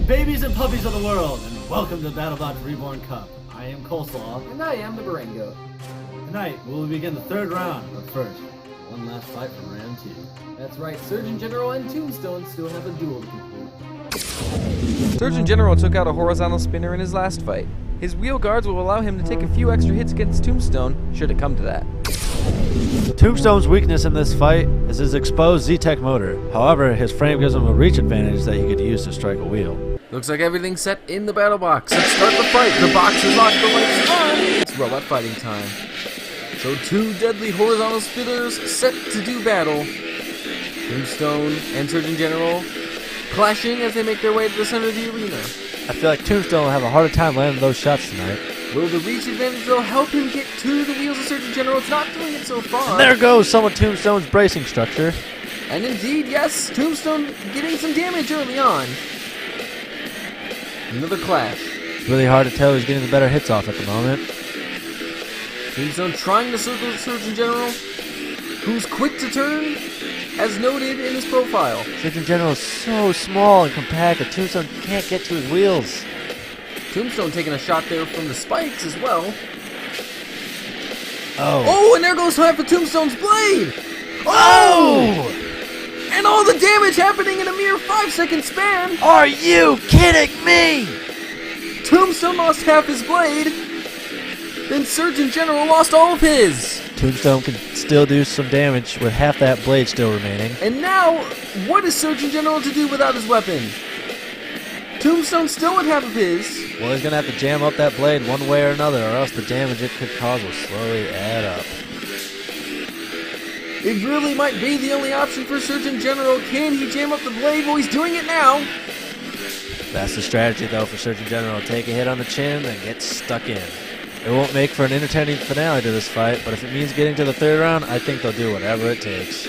babies and puppies of the world, and welcome to BattleBots Reborn Cup. I am Coleslaw. And I am the Barangoat. Tonight, we will begin the third round, but first, one last fight from round 2. That's right, Surgeon General and Tombstone still have a duel to complete. Surgeon General took out a horizontal spinner in his last fight. His wheel guards will allow him to take a few extra hits against Tombstone, should it come to that. Tombstone's weakness in this fight is his exposed Z-Tech motor. However, his frame gives him a reach advantage that he could use to strike a wheel. Looks like everything's set in the battle box. Let's start the fight. The box is locked, the lights are on. It's robot fighting time. So two deadly horizontal spinners set to do battle. Tombstone and Surgeon General clashing as they make their way to the center of the arena. I feel like Tombstone will have a harder time landing those shots tonight. Will the reach advantage though help him get to the wheels of Surgeon General? It's not doing it so far. And there goes some of Tombstone's bracing structure. And indeed, yes, Tombstone getting some damage early on. Another clash. It's really hard to tell who's getting the better hits off at the moment. Tombstone trying to circle the Surgeon General, who's quick to turn, as noted in his profile. Surgeon General is so small and compact that Tombstone can't get to his wheels. Tombstone taking a shot there from the spikes as well. Oh, and there goes half of Tombstone's blade! Oh! And all the damage happening in a mere 5-second span! Are you kidding me? Tombstone lost half his blade, then Surgeon General lost all of his! Tombstone can still do some damage with half that blade still remaining. And now, what is Surgeon General to do without his weapon? Tombstone still with half of his. Well, he's going to have to jam up that blade one way or another, or else the damage it could cause will slowly add up. It really might be the only option for Surgeon General. Can he jam up the blade? Well, he's doing it now. That's the strategy, though, for Surgeon General. Take a hit on the chin and get stuck in. It won't make for an entertaining finale to this fight, but if it means getting to the third round, I think they'll do whatever it takes.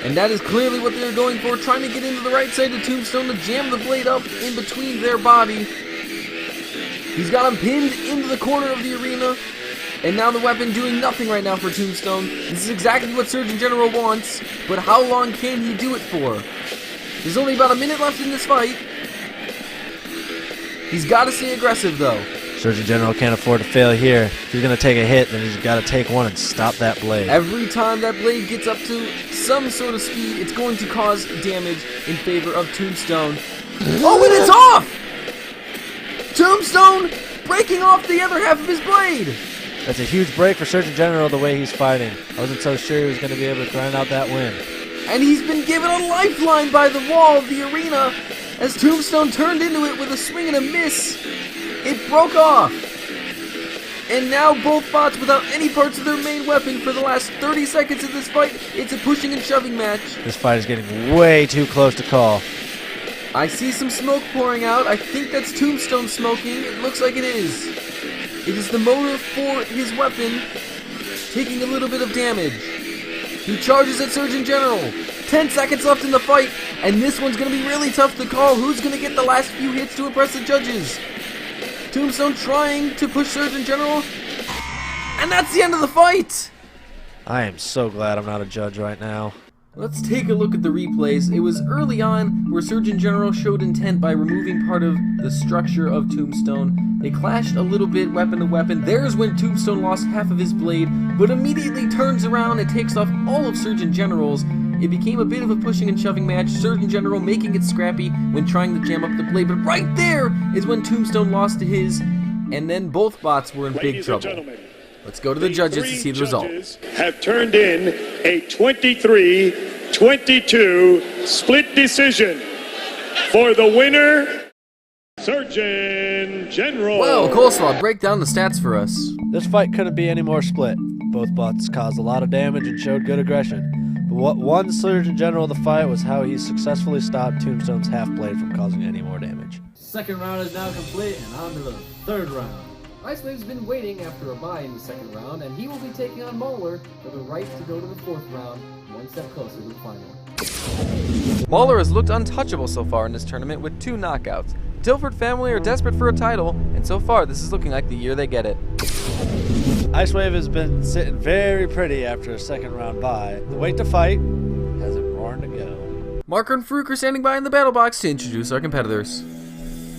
And that is clearly what they're going for, trying to get into the right side of Tombstone to jam the blade up in between their body. He's got him pinned into the corner of the arena, and now the weapon doing nothing right now for Tombstone. This is exactly what Surgeon General wants, but how long can he do it for? There's only about a minute left in this fight. He's got to stay aggressive, though. Surgeon General can't afford to fail here. If he's going to take a hit, then he's got to take one and stop that blade. Every time that blade gets up to some sort of speed, it's going to cause damage in favor of Tombstone. Oh, and it's off! Tombstone breaking off the other half of his blade! That's a huge break for Surgeon General the way he's fighting. I wasn't so sure he was going to be able to grind out that win. And he's been given a lifeline by the wall of the arena as Tombstone turned into it with a swing and a miss. It broke off. And now both bots without any parts of their main weapon for the last 30 seconds of this fight. It's a pushing and shoving match. This fight is getting way too close to call. I see some smoke pouring out. I think that's Tombstone smoking. It looks like it is. It is the motor for his weapon taking a little bit of damage. He charges at Surgeon General. 10 seconds left in the fight, and this one's going to be really tough to call. Who's going to get the last few hits to impress the judges? Tombstone trying to push Surgeon General, and that's the end of the fight! I am so glad I'm not a judge right now. Let's take a look at the replays. It was early on where Surgeon General showed intent by removing part of the structure of Tombstone. They clashed a little bit weapon to weapon. There's when Tombstone lost half of his blade, but immediately turns around and takes off all of Surgeon General's. It became a bit of a pushing and shoving match, Surgeon General making it scrappy when trying to jam up the blade, but right there is when Tombstone lost to his, and then both bots were in big trouble. Let's go to the judges to see the result. Have turned in a 23-22 split decision for the winner, Surgeon General. Well, Coleslaw, break down the stats for us. This fight couldn't be any more split. Both bots caused a lot of damage and showed good aggression. But what won Surgeon General the fight was how he successfully stopped Tombstone's half blade from causing any more damage. Second round is now complete, and on to the third round. Icewave's been waiting after a bye in the second round, and he will be taking on Mauler for the right to go to the fourth round, one step closer to the final. Mauler has looked untouchable so far in this tournament with 2 knockouts. Tilford family are desperate for a title, and so far this is looking like the year they get it. Icewave has been sitting very pretty after a second round bye. The wait to fight has it roaring to go. Marker and Farouk are standing by in the battle box to introduce our competitors.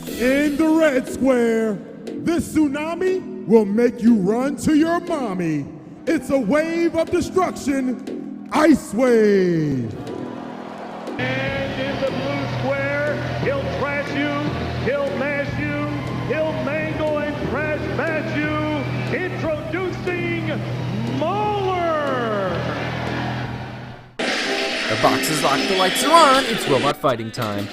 In the red square, this tsunami will make you run to your mommy. It's a wave of destruction, Icewave. And in the blue square, he'll trash you, he'll mash you, he'll mangle and crash bash you. Introducing Mauler. The box is locked, the lights are on, it's robot fighting time.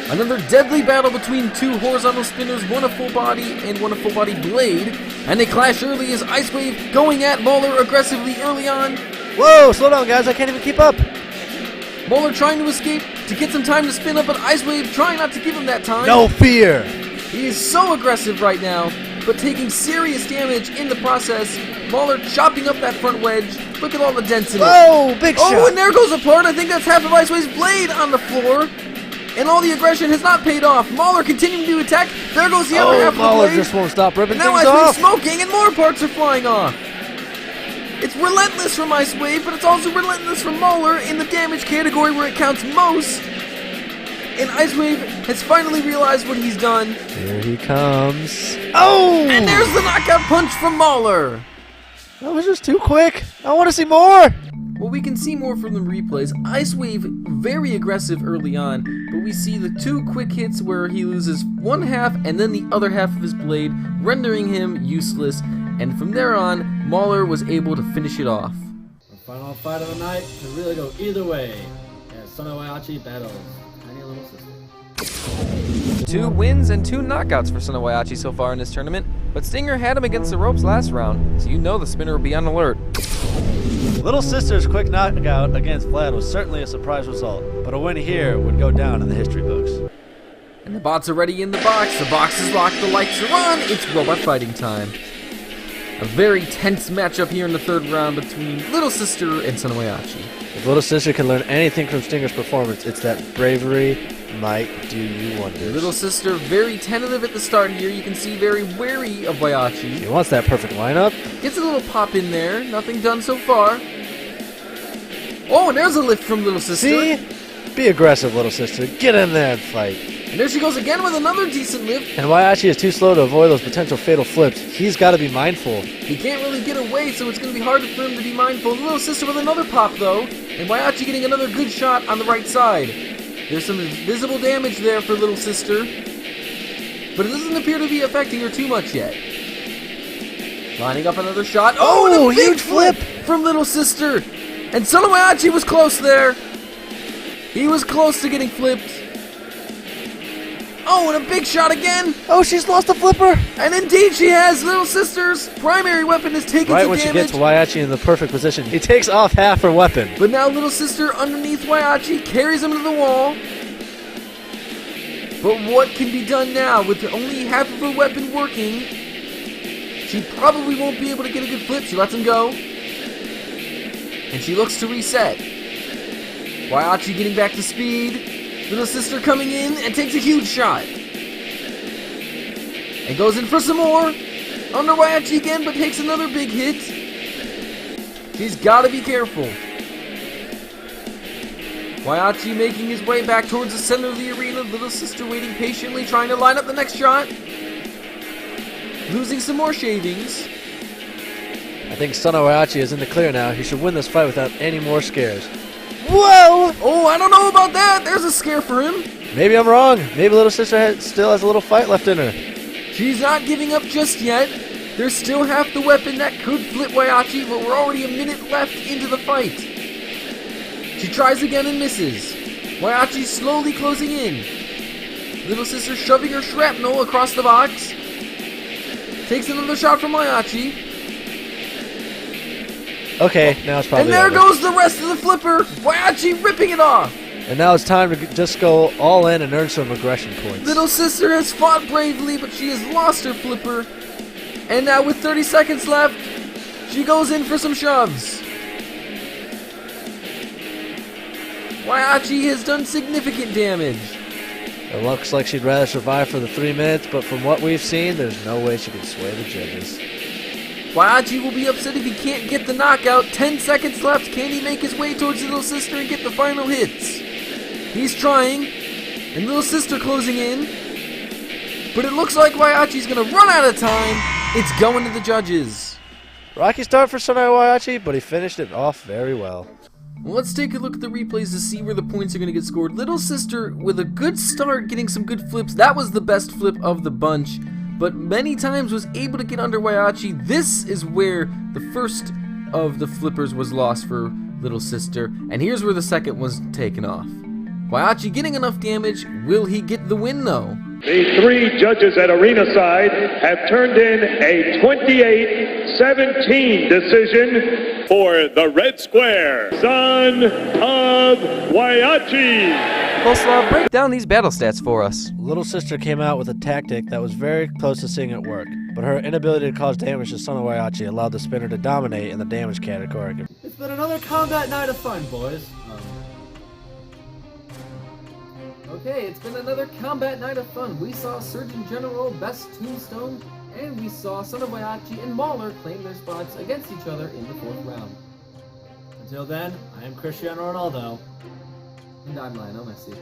Another deadly battle between two horizontal spinners, one a full body and one a full body blade. And they clash early as Icewave going at Mauler aggressively early on. Whoa, slow down, guys. I can't even keep up. Mauler trying to escape to get some time to spin up, but Icewave trying not to give him that time. No fear. He is so aggressive right now, but taking serious damage in the process. Mauler chopping up that front wedge. Look at all the dents in it. Whoa, big shot. Oh, and there goes a part. I think that's half of Icewave's blade on the floor. And all the aggression has not paid off. Mauler continuing to attack. There goes the other half of the Mauler blade. just won't stop ripping Now things Icewave's off. smoking and more parts are flying off. It's relentless from Icewave, but it's also relentless from Mauler in the damage category where it counts most. And Icewave has finally realized what he's done. Here he comes. Oh! And there's the knockout punch from Mauler. That was just too quick. I want to see more. Well, we can see more from the replays. Icewave very aggressive early on, but we see the two quick hits where he loses one half and then the other half of his blade, rendering him useless. And from there on, Mauler was able to finish it off. The final fight of the night could really go either way as Son of Whyachi battles tiny little sister. 2 wins and 2 knockouts for Son of Whyachi so far in this tournament, but Stinger had him against the ropes last round, so you know the spinner will be on alert. Little Sister's quick knockout against Vlad was certainly a surprise result, but a win here would go down in the history books. And the bots are ready in the box is locked, the lights are on, it's robot fighting time. A very tense matchup here in the third round between Little Sister and Son of Whyachi. If Little Sister can learn anything from Stinger's performance, it's that bravery might do you wonders. Little Sister very tentative at the start here, you can see very wary of Whyachi. He wants that perfect lineup. Gets a little pop in there, nothing done so far. Oh, and there's a lift from Little Sister. See? Be aggressive, Little Sister. Get in there and fight. And there she goes again with another decent lift. And Whyachi is too slow to avoid those potential fatal flips. He's got to be mindful. He can't really get away, so it's going to be hard for him to be mindful. Little Sister with another pop, though. And Whyachi getting another good shot on the right side. There's some visible damage there for Little Sister. But it doesn't appear to be affecting her too much yet. Lining up another shot. Oh, and a big huge flip from Little Sister. And Son of Whyachi was close there. He was close to getting flipped. Oh, and a big shot again. Oh, she's lost a flipper. And indeed she has. Little Sister's primary weapon is taking Right some when damage. she gets Whyachi in the perfect position, he takes off half her weapon. But now Little Sister underneath Whyachi carries him to the wall. But what can be done now with only half of her weapon working? She probably won't be able to get a good flip. She lets him go. And she looks to reset. Whyachi getting back to speed. Little Sister coming in and takes a huge shot. And goes in for some more. Under Whyachi again, but takes another big hit. She's got to be careful. Whyachi making his way back towards the center of the arena. Little Sister waiting patiently, trying to line up the next shot. Losing some more shavings. I think Son of Whyachi is in the clear now. He should win this fight without any more scares. Whoa! Oh, I don't know about that. There's a scare for him. Maybe I'm wrong. Maybe Little Sister still has a little fight left in her. She's not giving up just yet. There's still half the weapon that could flip Whyachi, but we're already a minute left into the fight. She tries again and misses. Whyachi slowly closing in. Little Sister shoving her shrapnel across the box. Takes another shot from Whyachi. Okay, now it's probably And there over. goes the rest of the flipper. Whyachi ripping it off. And now it's time to just go all in and earn some aggression points. Little Sister has fought bravely, but she has lost her flipper. And now with 30 seconds left, she goes in for some shoves. Whyachi has done significant damage. It looks like she'd rather survive for the 3 minutes, but from what we've seen, there's no way she can sway the judges. Whyachi will be upset if he can't get the knockout. 10 seconds left. Can he make his way towards Little Sister and get the final hits? He's trying. And Little Sister closing in. but it looks like Whyachi's gonna run out of time. It's going to the judges. Rocky start for Sonai Whyachi, but he finished it off very well. Well, let's take a look at the replays to see where the points are going to get scored. Little Sister with a good start, getting some good flips. That was the best flip of the bunch, but many times was able to get under Whyachi. This is where the first of the flippers was lost for Little Sister, and here's where the second was taken off. Whyachi getting enough damage. Will he get the win, though? The three judges at arena side have turned in a 28-17 decision for the red square, son of Whyachi. Coleslaw, break down these battle stats for us. Little Sister came out with a tactic that was very close to seeing it work, but her inability to cause damage to Son of Whyachi allowed the spinner to dominate in the damage category. It's been another combat night of fun, boys. Okay, it's been another combat night of fun. We saw Surgeon General best Tombstone, and we saw Son of Whyachi and Mauler claim their spots against each other in the 4th round. Until then, I am Cristiano Ronaldo. And I'm Lionel Messi.